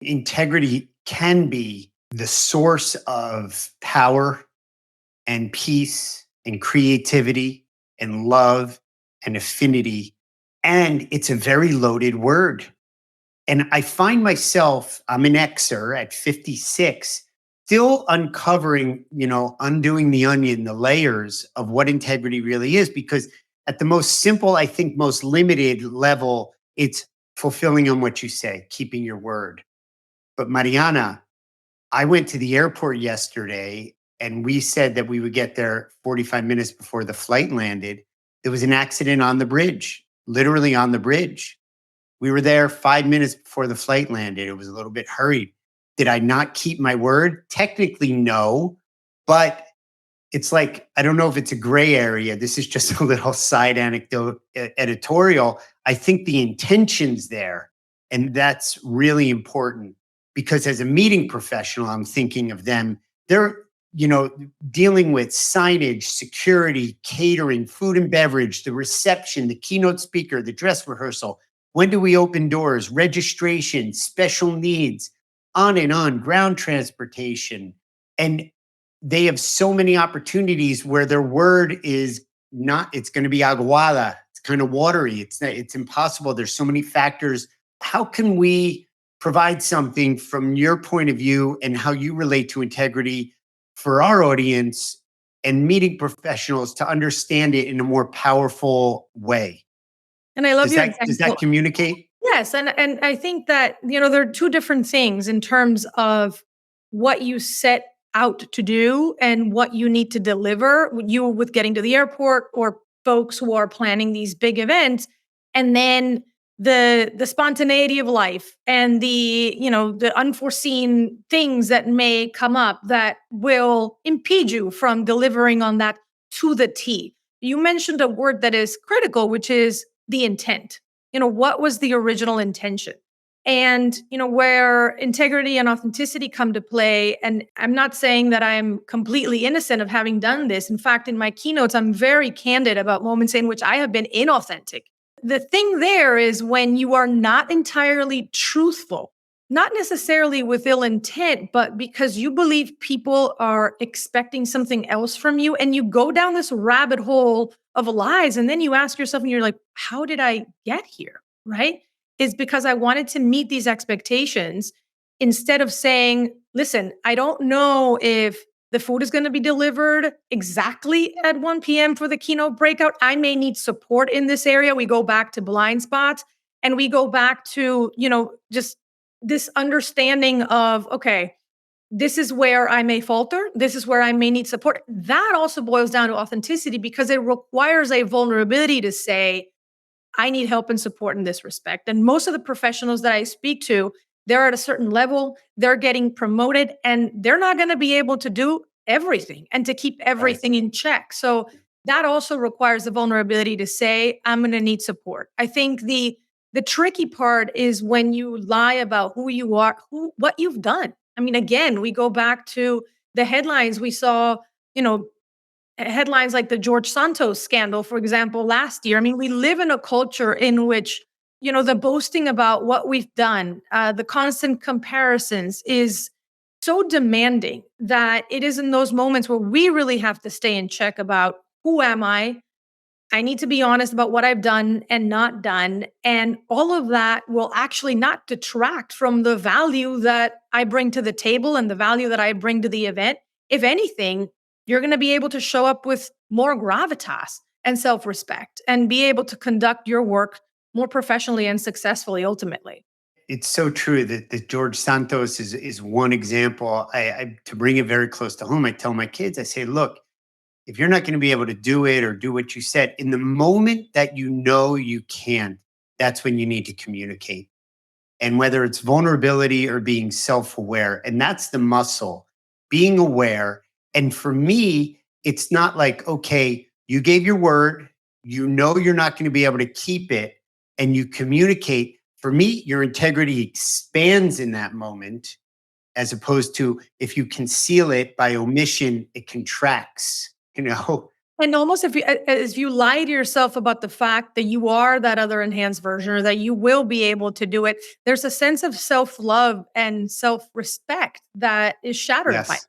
Integrity can be the source of power and peace and creativity and love and affinity. And it's a very loaded word. And I find myself, I'm an Xer at 56, still uncovering, undoing the onion, the layers of what integrity really is. Because at the most simple, I think most limited level, it's fulfilling on what you say, keeping your word. But Mariana, I went to the airport yesterday and we said that we would get there 45 minutes before the flight landed. There was an accident on the bridge, literally on the bridge. We were there 5 minutes before the flight landed. It was a little bit hurried. Did I not keep my word? Technically, no. But it's like, I don't know if it's a gray area. This is just a little side anecdote editorial. I think the intention's there. And that's really important because as a meeting professional, I'm thinking of them. They're, dealing with signage, security, catering, food and beverage, the reception, the keynote speaker, the dress rehearsal. When do we open doors? Registration, special needs, on, ground transportation. And they have so many opportunities where their word is not, it's going to be aguada. It's kind of watery. It's impossible. There's so many factors. How can we provide something from your point of view and how you relate to integrity for our audience and meeting professionals to understand it in a more powerful way? And I love Does that communicate? Yes. And I think that, there are two different things in terms of what you set out to do and what you need to deliver, you with getting to the airport or folks who are planning these big events. And then the spontaneity of life and the unforeseen things that may come up that will impede you from delivering on that to the T. You mentioned a word that is critical, which is the intent. What was the original intention? And, where integrity and authenticity come to play. And I'm not saying that I'm completely innocent of having done this. In fact, in my keynotes, I'm very candid about moments in which I have been inauthentic. The thing there is when you are not entirely truthful, not necessarily with ill intent, but because you believe people are expecting something else from you, and you go down this rabbit hole of lies, and then you ask yourself, and you're like, how did I get here? Right? Is because I wanted to meet these expectations instead of saying, listen, I don't know if the food is going to be delivered exactly at 1 p.m. for the keynote breakout. I may need support in this area. We go back to blind spots and we go back to, just this understanding of, okay, this is where I may falter. This is where I may need support. That also boils down to authenticity because it requires a vulnerability to say, I need help and support in this respect. And most of the professionals that I speak to, they're at a certain level, they're getting promoted, and they're not going to be able to do everything and to keep everything in check. So that also requires the vulnerability to say, I'm going to need support. I think the tricky part is when you lie about who you are, what you've done. I mean, again, we go back to the headlines we saw, headlines like the George Santos scandal, for example, last year. I mean, we live in a culture in which, the boasting about what we've done, the constant comparisons is so demanding that it is in those moments where we really have to stay in check about who am I? I need to be honest about what I've done and not done. And all of that will actually not detract from the value that I bring to the table and the value that I bring to the event. If anything, you're going to be able to show up with more gravitas and self-respect and be able to conduct your work more professionally and successfully ultimately. It's so true that George Santos is one example. To bring it very close to home, I tell my kids, I say, look, if you're not going to be able to do it or do what you said, in the moment that you can't, that's when you need to communicate. And whether it's vulnerability or being self-aware, and that's the muscle, being aware. And for me, it's not like, okay, you gave your word, you're not going to be able to keep it, and you communicate. For me, your integrity expands in that moment, as opposed to if you conceal it by omission, it contracts. And almost if you lie to yourself about the fact that you are that other enhanced version or that you will be able to do it, there's a sense of self-love and self-respect that is shattered by Yes.